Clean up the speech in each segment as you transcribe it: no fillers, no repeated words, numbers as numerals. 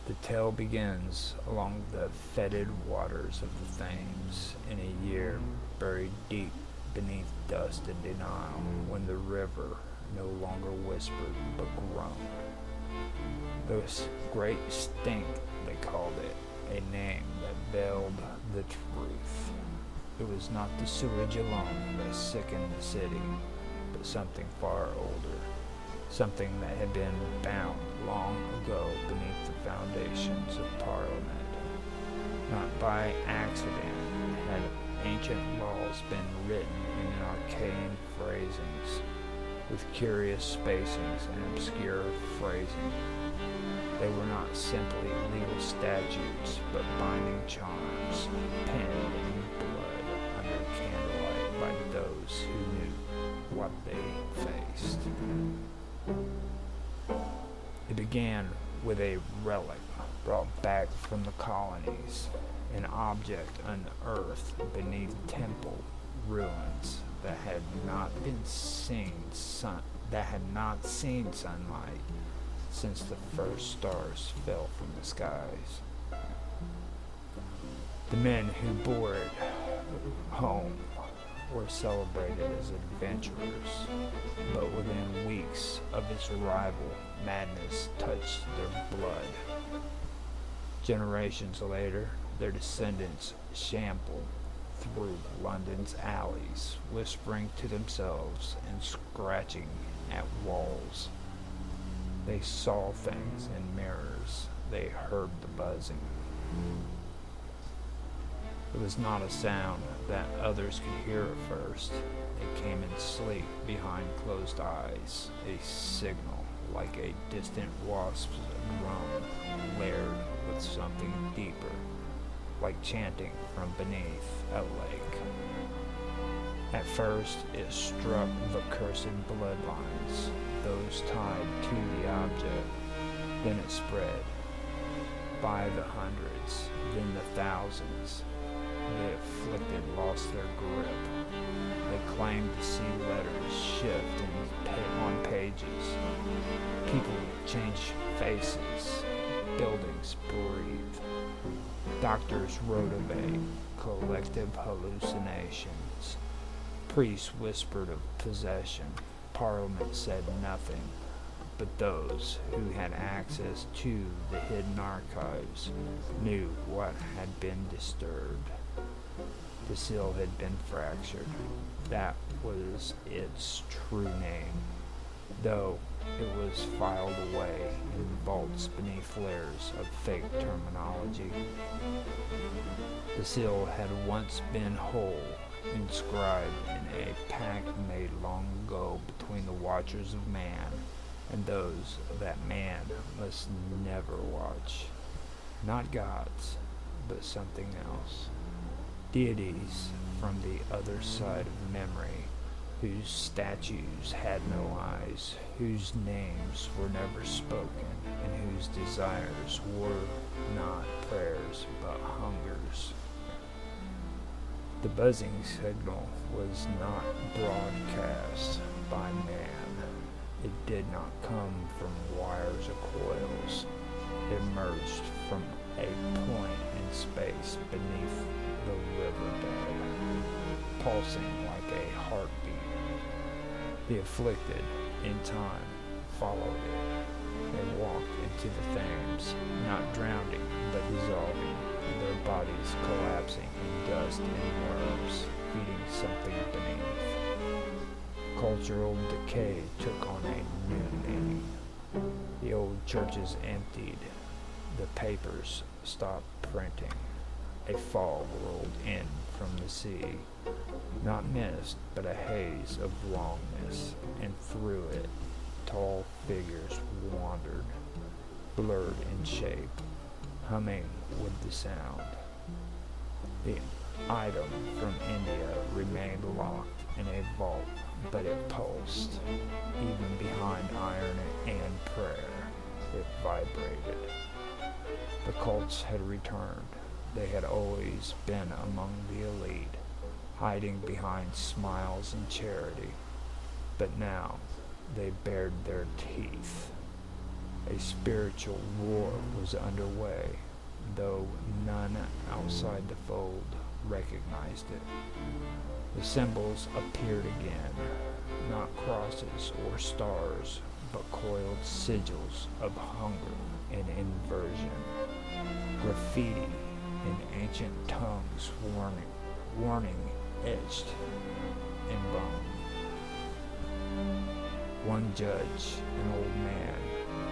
The tale begins along the fetid waters of the Thames in a year buried deep beneath dust and denial, when the river no longer whispered but groaned. This great stink, they called it, a name that veiled the truth. It was not the sewage alone that sickened the city, but something far older, something that had been bound long ago beneath the foundations of Parliament. Not by accident had ancient laws been written in arcane phrasings, with curious spacings and obscure phrasing. They were not simply legal statutes, but binding charms, penned in blood under candlelight by those who knew what they faced. It began with a relic brought back from the colonies, an object unearthed beneath temple ruins that had not seen sunlight since the first stars fell from the skies. The men who bore it home were celebrated as adventurers, but within weeks of its arrival, madness touched their blood. Generations later, their descendants shambled through London's alleys, whispering to themselves and scratching at walls. They saw things in mirrors. They heard the buzzing. It was not a sound that others could hear at first. It came in sleep behind closed eyes, a signal like a distant wasp's drone layered with something deeper, like chanting from beneath a lake. At first, it struck the cursed bloodlines, those tied to the object. Then it spread. By the hundreds, then the thousands. The afflicted lost their grip. They claimed to see letters shift on pages. People changed faces. Buildings breathed. Doctors wrote of a collective hallucinations. Priests whispered of possession. Parliament said nothing, but those who had access to the hidden archives knew what had been disturbed. The seal had been fractured. That was its true name, though it was filed away in vaults beneath layers of fake terminology. The seal had once been whole, inscribed in a pact made long ago between the watchers of man and those that man must never watch. Not gods, but something else. Deities from the other side of memory, whose statues had no eyes, whose names were never spoken, and whose desires were not prayers but hungers. The buzzing signal was not broadcast by man. It did not come from wires or coils. It emerged from a point in space beneath the riverbed, pulsing like a heartbeat. The afflicted, in time, followed it. They walked into the Thames, not drowning, but dissolving, their bodies collapsing in dust and worms, feeding something beneath. Cultural decay took on a new meaning. The old churches emptied. The papers stopped printing. A fog rolled in from the sea, not mist, but a haze of wrongness, and through it, tall figures wandered, blurred in shape, humming with the sound. The item from India remained locked in a vault, but it pulsed. Even behind iron and prayer, it vibrated. The cults had returned. They had always been among the elite, hiding behind smiles and charity. But now they bared their teeth. A spiritual war was underway, though none outside the fold recognized it. The symbols appeared again, not crosses or stars, but coiled sigils of hunger and inversion. Graffiti in ancient tongues warning etched in bone. One judge, an old man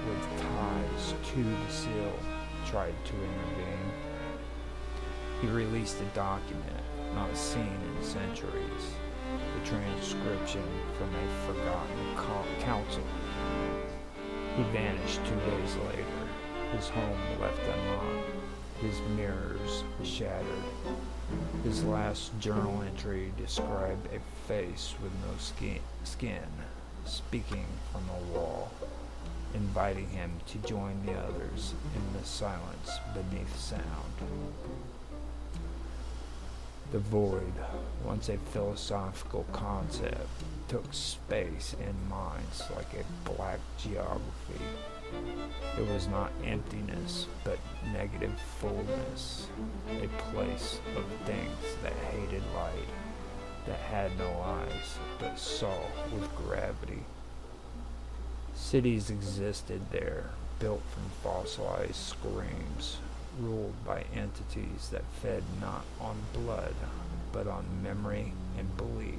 with ties to the sill, tried to intervene. He released a document not seen in centuries, the transcription from a forgotten council. He vanished 2 days later, his home left unlocked, his mirrors shattered. His last journal entry described a face with no skin, speaking from a wall, inviting him to join the others in the silence beneath sound. The void, once a philosophical concept, took space in minds like a black geography. It was not emptiness, but negative fullness, a place of things that hated light, that had no eyes, but saw with gravity. Cities existed there, built from fossilized screams, ruled by entities that fed not on blood, but on memory and belief.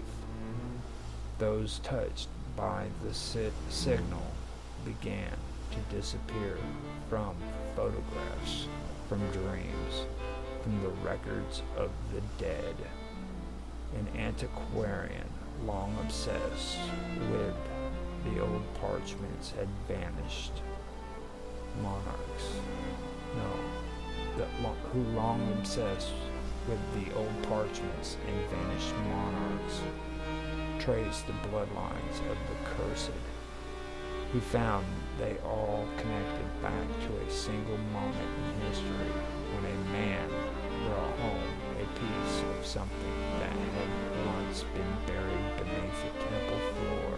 Those touched by the signal began to disappear from photographs, from dreams, from the records of the dead. An antiquarian, long obsessed with the old parchments, had vanished. Who long obsessed with the old parchments and vanished monarchs, traced the bloodlines of the cursed. He found they all connected back to a single moment in history when a man brought home a piece of something that had once been buried beneath the temple floor.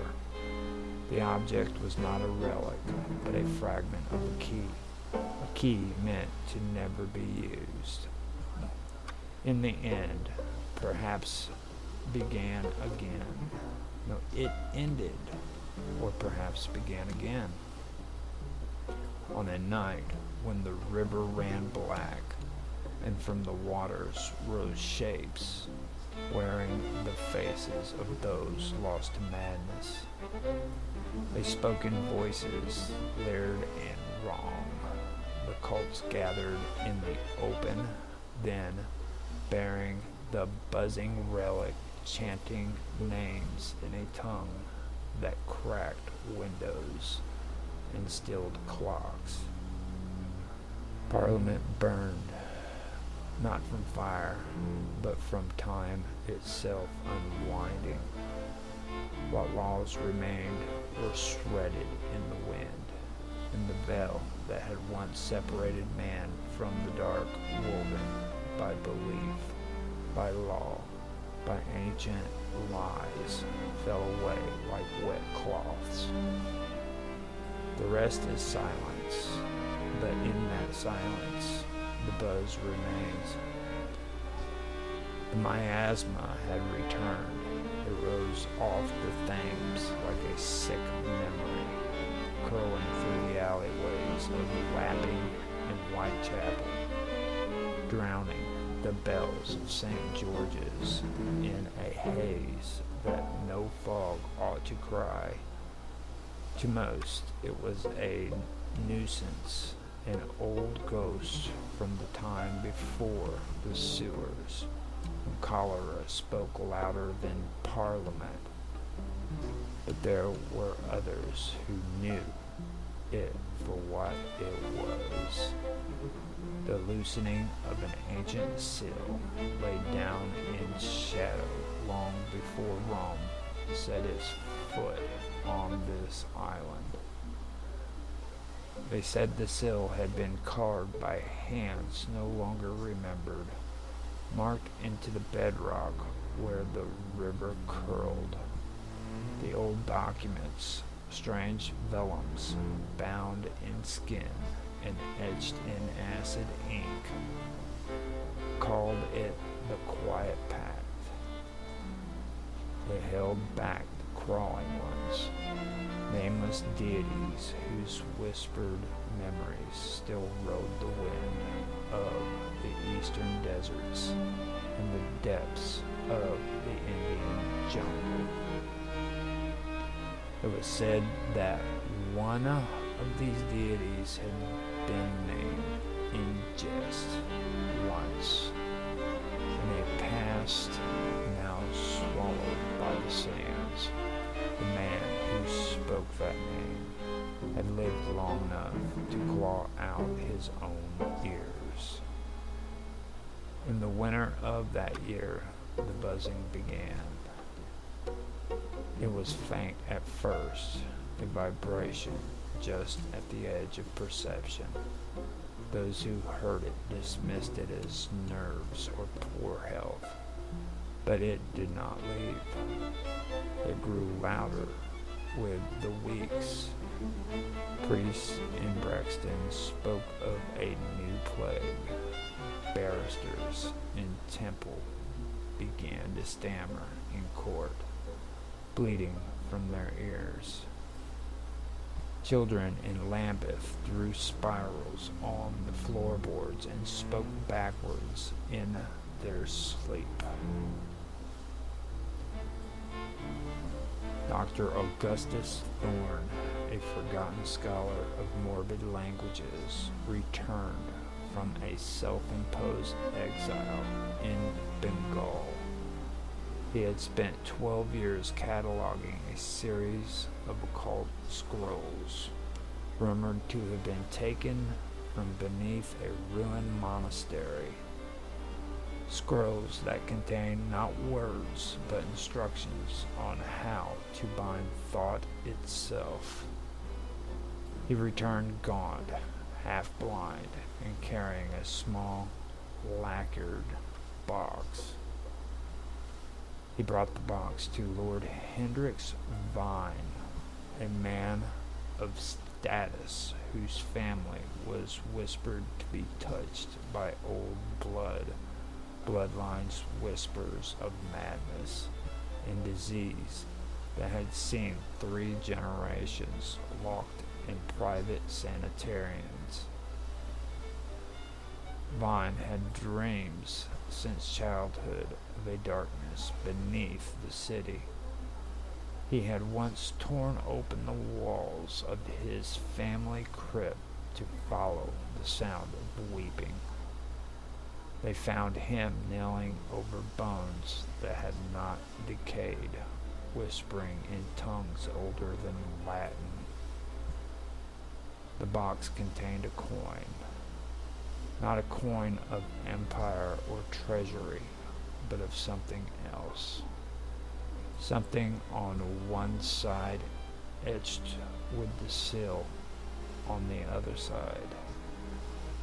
The object was not a relic, but a fragment of a key meant to never be used. In the end, perhaps began again. No, it ended, or perhaps began again. On a night when the river ran black, and from the waters rose shapes, wearing the faces of those lost to madness. They spoke in voices, layered and wrong. The cults gathered in the open, then, bearing the buzzing relic, chanting names in a tongue that cracked windows and stilled clocks. Parliament burned, not from fire, but from time itself unwinding. What laws remained were shredded in the wind, and the veil that had once separated man from the dark, woven by belief, by law, by ancient lies, fell away like wet cloths. The rest is silence, but in that silence, the buzz remains. The miasma had returned. It rose off the Thames like a sick memory, curling through the alleyways of Wapping and Whitechapel, drowning the bells of St. George's in a haze that no fog ought to cry. To most, it was a nuisance, an old ghost from the time before the sewers, when cholera spoke louder than Parliament. But there were others who knew it for what it was. The loosening of an ancient seal laid down in shadow long before Rome set its foot on this island. They said the sill had been carved by hands no longer remembered, marked into the bedrock where the river curled. The old documents strange vellums bound in skin and etched in acid ink, called it the quiet path. It held back the crawling ones, nameless deities whose whispered memories still rode the wind of the eastern deserts and the depths of the Indian jungle. It was said that one of these deities had been named in jest once, and a past now swallowed by the sands. The man who spoke that name had lived long enough to claw out his own ears. In the winter of that year, the buzzing began. It was faint at first, a vibration just at the edge of perception. Those who heard it dismissed it as nerves or poor health, but it did not leave. It grew louder with the weeks. Priests in Braxton spoke of a new plague. Barristers in Temple began to stammer in court, bleeding from their ears. Children in Lambeth drew spirals on the floorboards and spoke backwards in their sleep. Dr. Augustus Thorne, a forgotten scholar of morbid languages, returned from a self-imposed exile in Bengal. He had spent 12 years cataloging a series of occult scrolls, rumored to have been taken from beneath a ruined monastery. Scrolls that contained not words, but instructions on how to bind thought itself. He returned gaunt, half-blind, and carrying a small, lacquered box. He brought the box to Lord Hendricks Vine, a man of status whose family was whispered to be touched by old bloodlines whispers of madness and disease that had seen 3 generations locked in private sanitariums. Vine had dreams since childhood of a darkness beneath the city. He had once torn open the walls of his family crypt to follow the sound of weeping. They found him kneeling over bones that had not decayed, whispering in tongues older than Latin. The box contained a coin. Not a coin of empire or treasury, but of something else. Something on one side etched with the seal on the other side.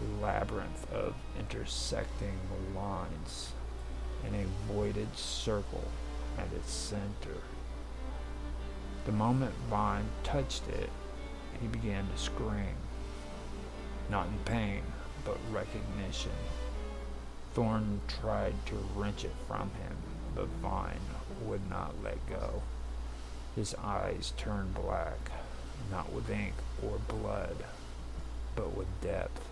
A labyrinth of intersecting lines and a voided circle at its center. The moment Vine touched it, he began to scream. Not in pain, but recognition. Thorne tried to wrench it from him, but Vine would not let go. His eyes turned black, not with ink or blood, but with depth.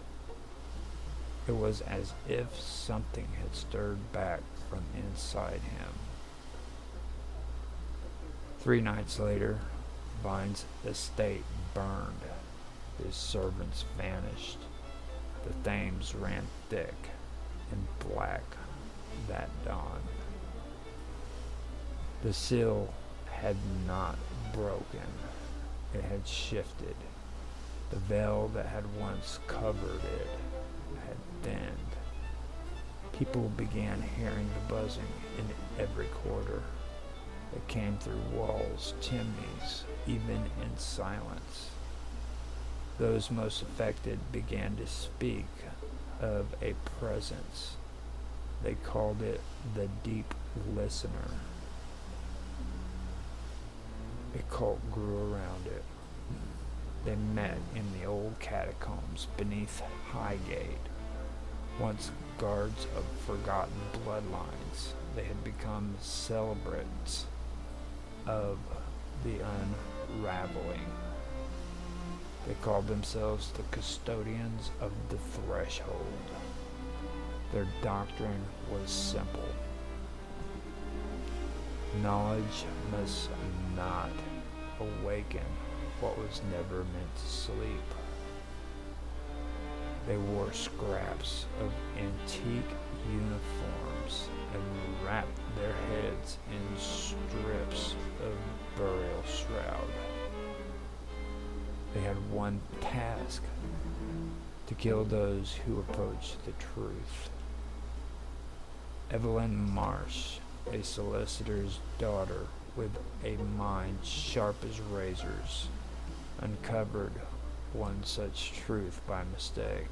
It was as if something had stirred back from inside him. 3 nights later, Vine's estate burned. His servants vanished. The Thames ran thick and black that dawn. The seal had not broken. It had shifted. The veil that had once covered it had thinned. People began hearing the buzzing in every quarter. It came through walls, chimneys, even in silence. Those most affected began to speak of a presence. They called it the deep listener. A cult grew around it. They met in the old catacombs beneath Highgate. Once guards of forgotten bloodlines, they had become celebrants of the unraveling. They called themselves the custodians of the threshold. Their doctrine was simple. Knowledge must not awaken what was never meant to sleep. They wore scraps of antique uniforms and wrapped their heads in strips of burial shroud. They had one task: to kill those who approached the truth. Evelyn Marsh, a solicitor's daughter with a mind sharp as razors, uncovered one such truth by mistake.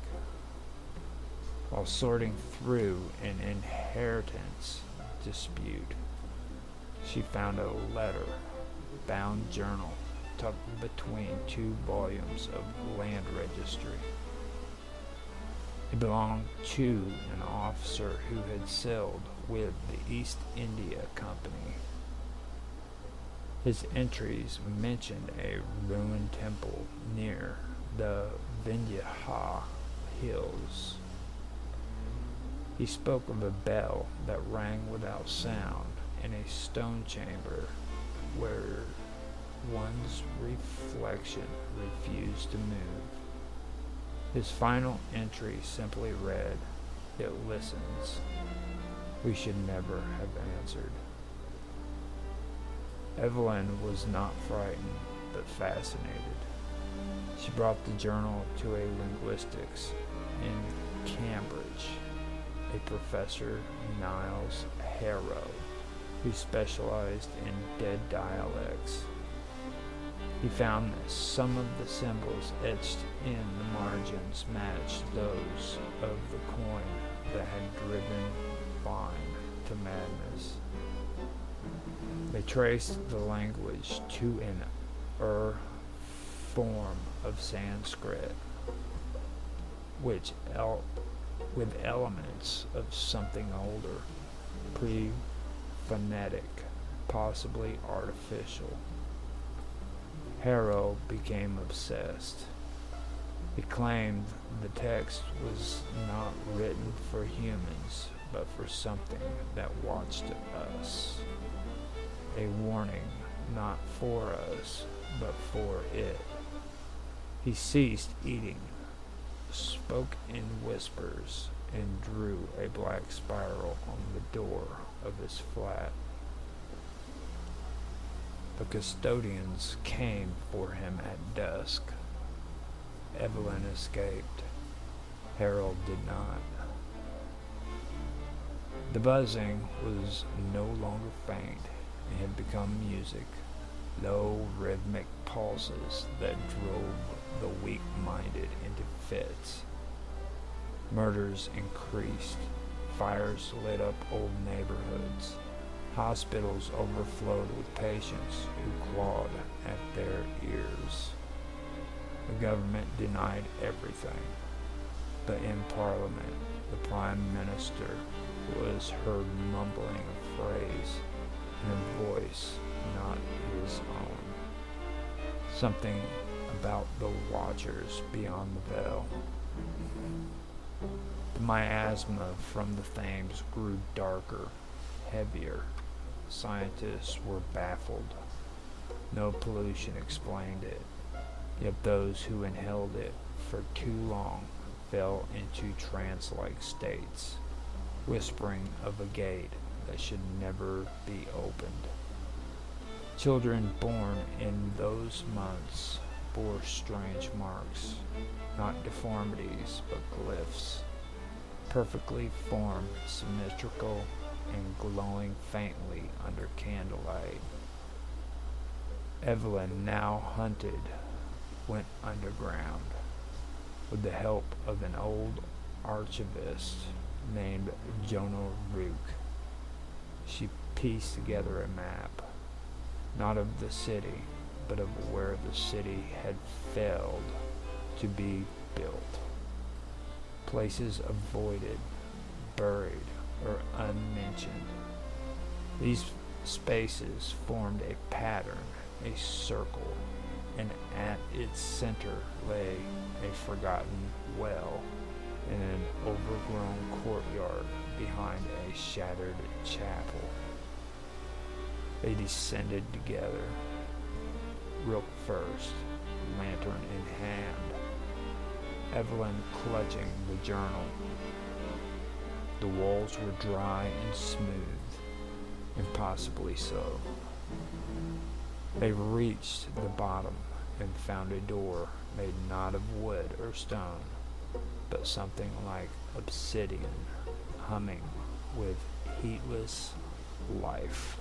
While sorting through an inheritance dispute, she found a letter-bound journal tucked between 2 volumes of land registry. It belonged to an officer who had sailed with the East India Company. His entries mentioned a ruined temple near the Vindhya Hills. He spoke of a bell that rang without sound in a stone chamber where one's reflection refused to move. His final entry simply read, "It listens. We should never have answered." Evelyn was not frightened, but fascinated. She brought the journal to a linguistics in Cambridge, a Professor Niles Harrow, who specialized in dead dialects. He found that some of the symbols etched in the margins matched those of the coin that had driven Vine to madness. They traced the language to an form of Sanskrit, with elements of something older, pre-phonetic, possibly artificial. Harrow became obsessed. He claimed the text was not written for humans, but for something that watched us. A warning, not for us, but for it. He ceased eating, spoke in whispers, and drew a black spiral on the door of his flat. The custodians came for him at dusk. Evelyn escaped. Harold did not. The buzzing was no longer faint. It had become music, low rhythmic pulses that drove the weak-minded into fits. Murders increased. Fires lit up old neighborhoods. Hospitals overflowed with patients who clawed at their ears. The government denied everything, but in Parliament, the Prime Minister was heard mumbling a phrase in a voice not his own. Something about the watchers beyond the veil. The miasma from the Thames grew darker, heavier. Scientists were baffled. No pollution explained it, yet those who inhaled it for too long fell into trance-like states, whispering of a gate that should never be opened. Children born in those months bore strange marks, not deformities, but glyphs, perfectly formed, symmetrical, and glowing faintly under candlelight. Evelyn, now hunted, went underground with the help of an old archivist named Jonah Rook. She pieced together a map. not of the city, but of where the city had failed to be built. Places avoided, buried, or unmentioned. These spaces formed a pattern, a circle, and at its center lay a forgotten well in an overgrown courtyard behind a shattered chapel. They descended together, Rook first, lantern in hand, Evelyn clutching the journal. The walls were dry and smooth, impossibly so. They reached the bottom and found a door made not of wood or stone, but something like obsidian, humming with heatless life.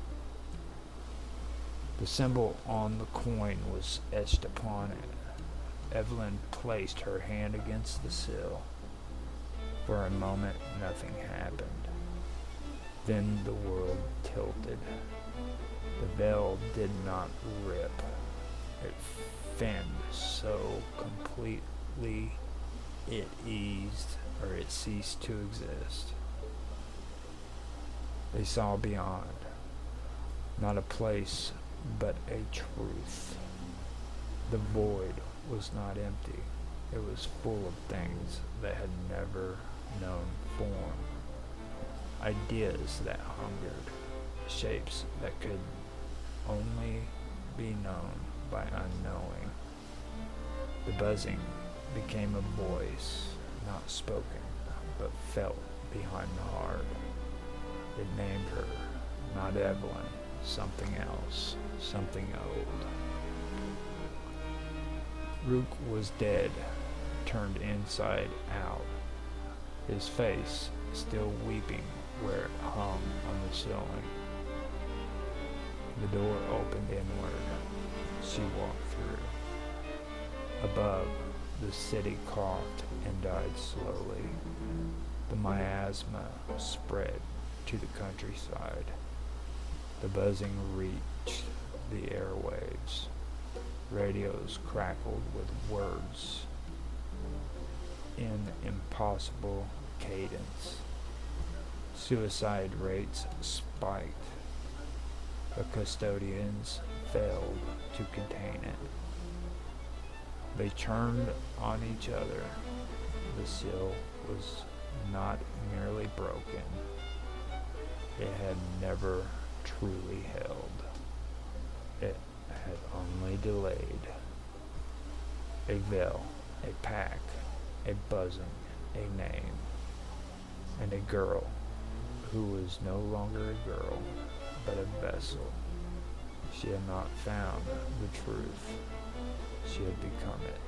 The symbol on the coin was etched upon it. Evelyn placed her hand against the sill. For a moment, nothing happened. Then the world tilted. The veil did not rip. It thinned so completely it eased, or it ceased to exist. They saw beyond, not a place, but a truth. The void was not empty. It was full of things that had never known form, ideas that hungered, shapes that could only be known by unknowing. The buzzing became a voice, not spoken, but felt behind the heart. It named her, not Evelyn, something else, something old. Rook was dead, turned inside out, his face still weeping where it hung on the ceiling. The door opened inward. She walked through. Above, the city coughed and died slowly. The miasma spread to the countryside. The buzzing reached the airwaves. Radios crackled with words in impossible cadence. Suicide rates spiked. The custodians failed to contain it. They turned on each other. The sill was not merely broken. It had never truly held. It had only delayed. A veil, a pack, a buzzing, a name, and a girl who was no longer a girl, but a vessel. She had not found the truth. She had become it.